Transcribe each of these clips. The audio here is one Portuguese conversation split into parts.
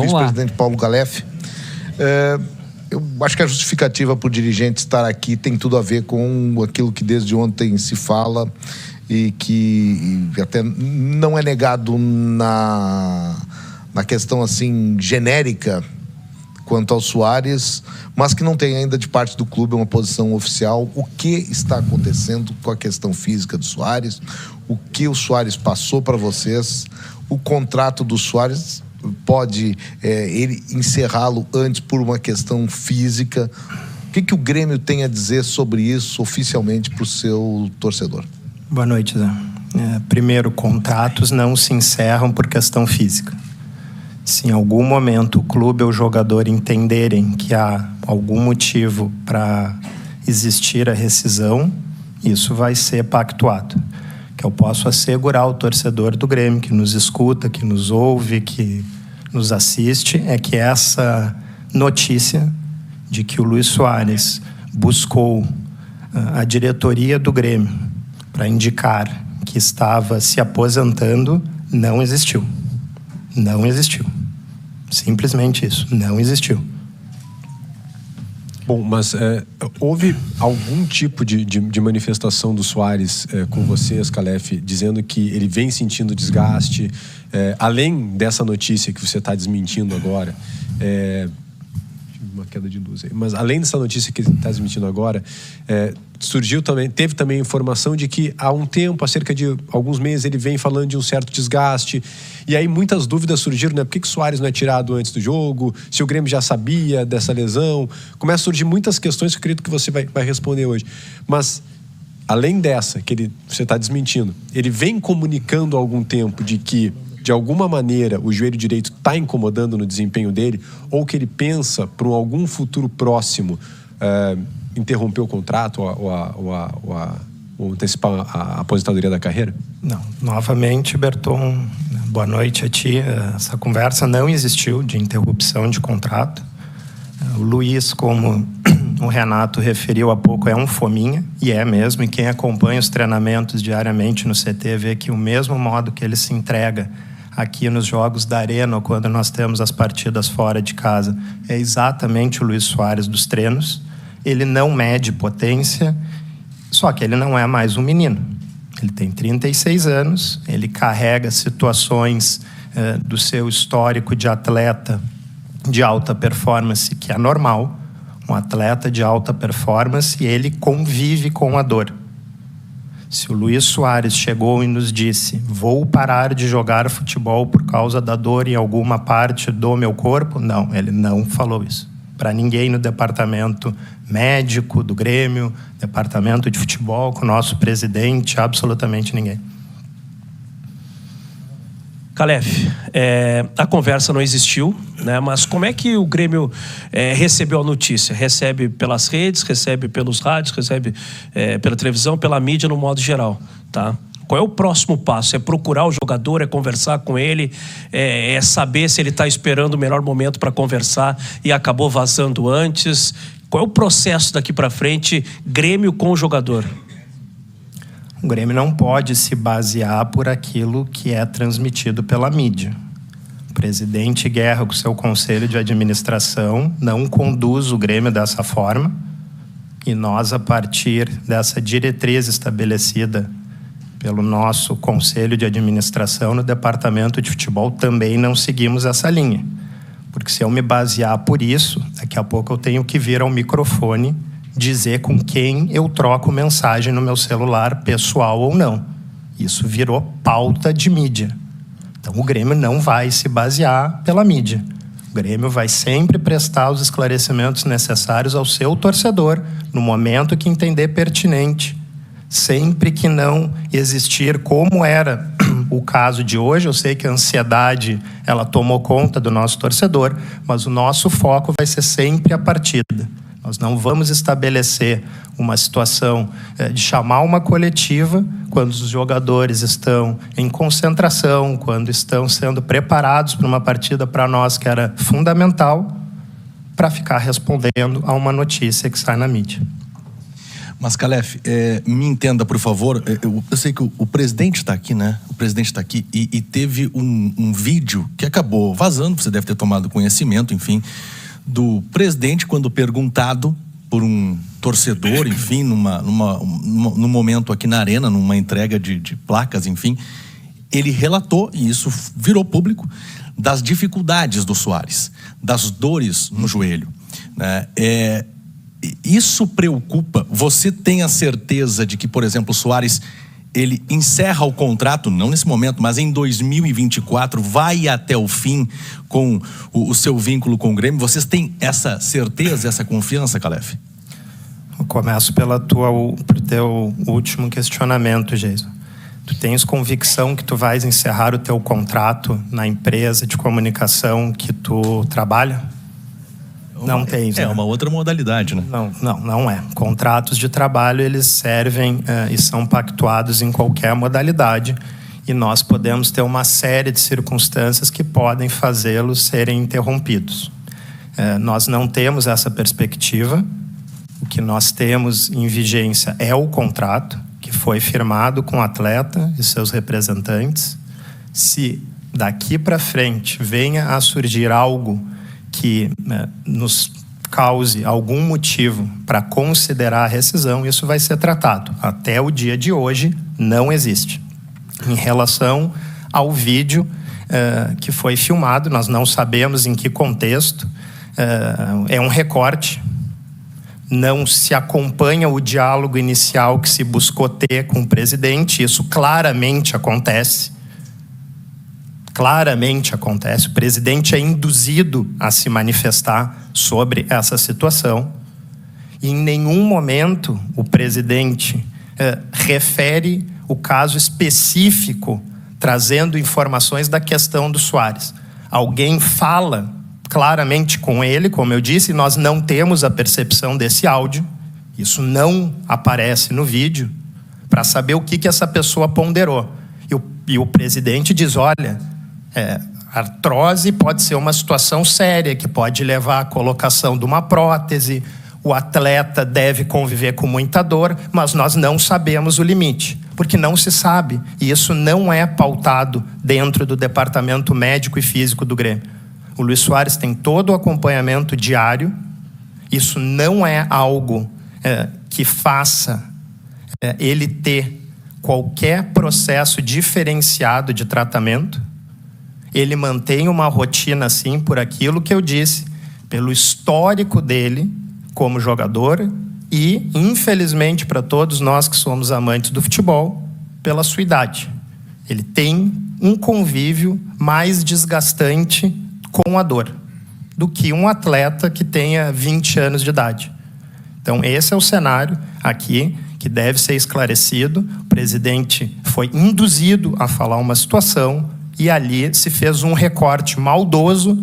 vice-presidente Paulo Calef. Eu acho que a justificativa para o dirigente estar aqui tem tudo a ver com aquilo que desde ontem se fala e que até não é negado na questão assim genérica quanto ao Soares, mas que não tem ainda de parte do clube uma posição oficial. O que está acontecendo com a questão física do Soares? O que o Soares passou para vocês? O contrato do Soares pode ele encerrá-lo antes por uma questão física? O que o Grêmio tem a dizer sobre isso oficialmente para o seu torcedor? Boa noite, Zé. Primeiro, contratos não se encerram por questão física. Se em algum momento o clube ou o jogador entenderem que há algum motivo para existir a rescisão, isso vai ser pactuado. Que eu posso assegurar ao torcedor do Grêmio que nos escuta, que nos ouve, que nos assiste, é que essa notícia de que o Luís Soares buscou a diretoria do Grêmio para indicar que estava se aposentando não existiu. Não existiu. Simplesmente isso. Não existiu. Bom, mas houve algum tipo de manifestação do Soares com vocês, Calef, dizendo que ele vem sentindo desgaste, além dessa notícia que você está desmentindo agora, uma queda de luz aí, mas além dessa notícia que ele está desmentindo agora, teve também informação de que há um tempo, há cerca de alguns meses, ele vem falando de um certo desgaste, e aí muitas dúvidas surgiram, né? Por que o Soares não é tirado antes do jogo? Se o Grêmio já sabia dessa lesão? Começa a surgir muitas questões que eu acredito que você vai responder hoje. Mas, além dessa, que você está desmentindo, ele vem comunicando há algum tempo de que, de alguma maneira, o joelho direito está incomodando no desempenho dele, ou que ele pensa, para algum futuro próximo, interromper o contrato ou antecipar a aposentadoria da carreira? Não. Novamente, Berton, boa noite a ti. Essa conversa não existiu de interrupção de contrato. O Luís, como o Renato referiu há pouco, é um fominha, e é mesmo, e quem acompanha os treinamentos diariamente no CT vê que o mesmo modo que ele se entrega aqui nos jogos da Arena, ou quando nós temos as partidas fora de casa, é exatamente o Luís Soares dos treinos. Ele não mede potência, só que ele não é mais um menino. Ele tem 36 anos, ele carrega situações do seu histórico de atleta de alta performance, que é normal. Um atleta de alta performance, e ele convive com a dor. Se o Luís Soares chegou e nos disse: vou parar de jogar futebol por causa da dor em alguma parte do meu corpo, não, ele não falou isso. Para ninguém no departamento médico do Grêmio, departamento de futebol, com o nosso presidente, absolutamente ninguém. Calef, a conversa não existiu, né? Mas como é que o Grêmio recebeu a notícia? Recebe pelas redes, recebe pelos rádios, recebe pela televisão, pela mídia no modo geral, tá? Qual é o próximo passo? É procurar o jogador, é conversar com ele, é saber se ele está esperando o melhor momento para conversar e acabou vazando antes? Qual é o processo daqui para frente, Grêmio com o jogador? O Grêmio não pode se basear por aquilo que é transmitido pela mídia. O presidente Guerra, com seu conselho de administração, não conduz o Grêmio dessa forma, e nós, a partir dessa diretriz estabelecida pelo nosso conselho de administração no departamento de futebol, também não seguimos essa linha. Porque se eu me basear por isso, daqui a pouco eu tenho que vir ao microfone dizer com quem eu troco mensagem no meu celular, pessoal ou não. Isso virou pauta de mídia. Então o Grêmio não vai se basear pela mídia. O Grêmio vai sempre prestar os esclarecimentos necessários ao seu torcedor no momento que entender pertinente. Sempre que não existir, como era o caso de hoje, eu sei que a ansiedade ela tomou conta do nosso torcedor, mas o nosso foco vai ser sempre a partida. Nós não vamos estabelecer uma situação de chamar uma coletiva quando os jogadores estão em concentração, quando estão sendo preparados para uma partida para nós que era fundamental, para ficar respondendo a uma notícia que sai na mídia. Mas, Calef, me entenda, por favor. Eu sei que o presidente está aqui, né? O presidente está aqui e teve um vídeo que acabou vazando, você deve ter tomado conhecimento, enfim, do presidente quando perguntado por um torcedor, enfim, num momento aqui na arena, numa entrega de placas, enfim, ele relatou, e isso virou público, das dificuldades do Soares, das dores no joelho, né? Isso preocupa? Você tem a certeza de que, por exemplo, o Soares, ele encerra o contrato, não nesse momento, mas em 2024, vai até o fim com o seu vínculo com o Grêmio? Vocês têm essa certeza, essa confiança, Calef? Eu começo pelo teu último questionamento, Jason. Tu tens convicção que tu vais encerrar o teu contrato na empresa de comunicação que tu trabalha? Não tens, né? É uma outra modalidade, né? Não é. Contratos de trabalho, eles servem e são pactuados em qualquer modalidade, e nós podemos ter uma série de circunstâncias que podem fazê-los serem interrompidos. Nós não temos essa perspectiva. O que nós temos em vigência é o contrato que foi firmado com o atleta e seus representantes. Se daqui para frente venha a surgir algo que nos cause algum motivo para considerar a rescisão, isso vai ser tratado. Até o dia de hoje, não existe. Em relação ao vídeo que foi filmado, nós não sabemos em que contexto, é um recorte, não se acompanha o diálogo inicial que se buscou ter com o presidente, isso claramente acontece. Claramente acontece. O presidente é induzido a se manifestar sobre essa situação. E em nenhum momento o presidente refere o caso específico, trazendo informações da questão do Soares. Alguém fala claramente com ele, como eu disse, nós não temos a percepção desse áudio. Isso não aparece no vídeo, para saber o que essa pessoa ponderou. E o presidente diz, olha, artrose pode ser uma situação séria, que pode levar à colocação de uma prótese, o atleta deve conviver com muita dor, mas nós não sabemos o limite, porque não se sabe, e isso não é pautado dentro do departamento médico e físico do Grêmio. O Luiz Soares tem todo o acompanhamento diário, isso não é algo que faça ele ter qualquer processo diferenciado de tratamento. Ele mantém uma rotina assim por aquilo que eu disse, pelo histórico dele como jogador e, infelizmente, para todos nós que somos amantes do futebol, pela sua idade. Ele tem um convívio mais desgastante com a dor do que um atleta que tenha 20 anos de idade. Então, esse é o cenário aqui que deve ser esclarecido. O presidente foi induzido a falar uma situação e ali se fez um recorte maldoso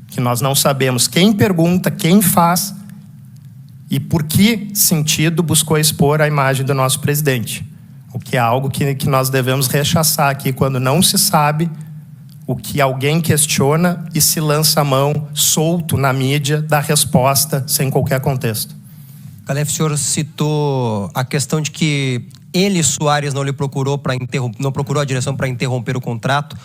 que nós não sabemos quem pergunta, quem faz e por que sentido buscou expor a imagem do nosso presidente. O que é algo que nós devemos rechaçar aqui quando não se sabe o que alguém questiona e se lança a mão solto na mídia da resposta sem qualquer contexto. Calef, o senhor citou a questão de que ele, Soares, não procurou a direção para interromper o contrato,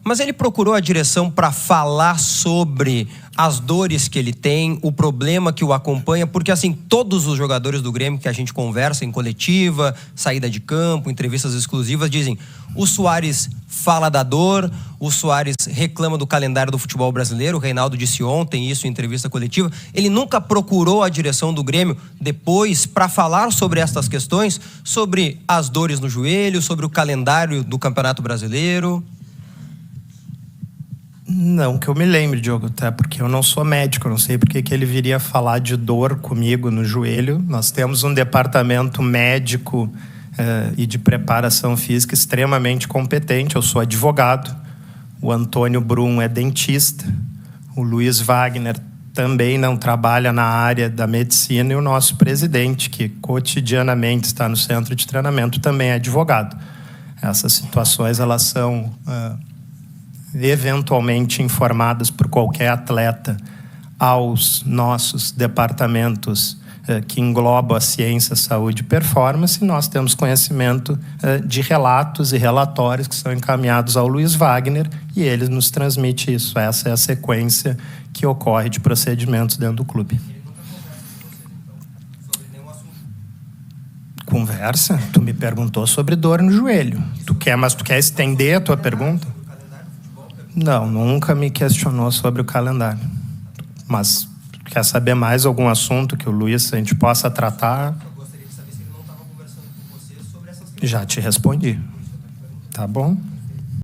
mas ele procurou a direção para falar sobre as dores que ele tem, o problema que o acompanha, porque assim, todos os jogadores do Grêmio que a gente conversa em coletiva, saída de campo, entrevistas exclusivas, dizem: o Soares fala da dor, o Soares reclama do calendário do futebol brasileiro, o Reinaldo disse ontem isso em entrevista coletiva. Ele nunca procurou a direção do Grêmio depois para falar sobre estas questões, sobre as dores no joelho, sobre o calendário do Campeonato Brasileiro? Não, que eu me lembre, Diogo, até porque eu não sou médico, eu não sei porque que ele viria falar de dor comigo no joelho. Nós temos um departamento médico e de preparação física extremamente competente. Eu sou advogado, o Antônio Brum é dentista, o Luiz Wagner também não trabalha na área da medicina e o nosso presidente, que cotidianamente está no centro de treinamento, também é advogado. Essas situações, elas são eventualmente informadas por qualquer atleta aos nossos departamentos que engloba a ciência, saúde e performance, nós temos conhecimento de relatos e relatórios que são encaminhados ao Luiz Wagner e ele nos transmite isso. Essa é a sequência que ocorre de procedimentos dentro do clube. Conversa? Tu me perguntou sobre dor no joelho. Mas tu quer estender a tua pergunta? Não, nunca me questionou sobre o calendário. Mas quer saber mais algum assunto que o Luiz a gente possa tratar? Eu gostaria de saber se ele não estava conversando com você sobre essas questões. Já te respondi. Tá bom?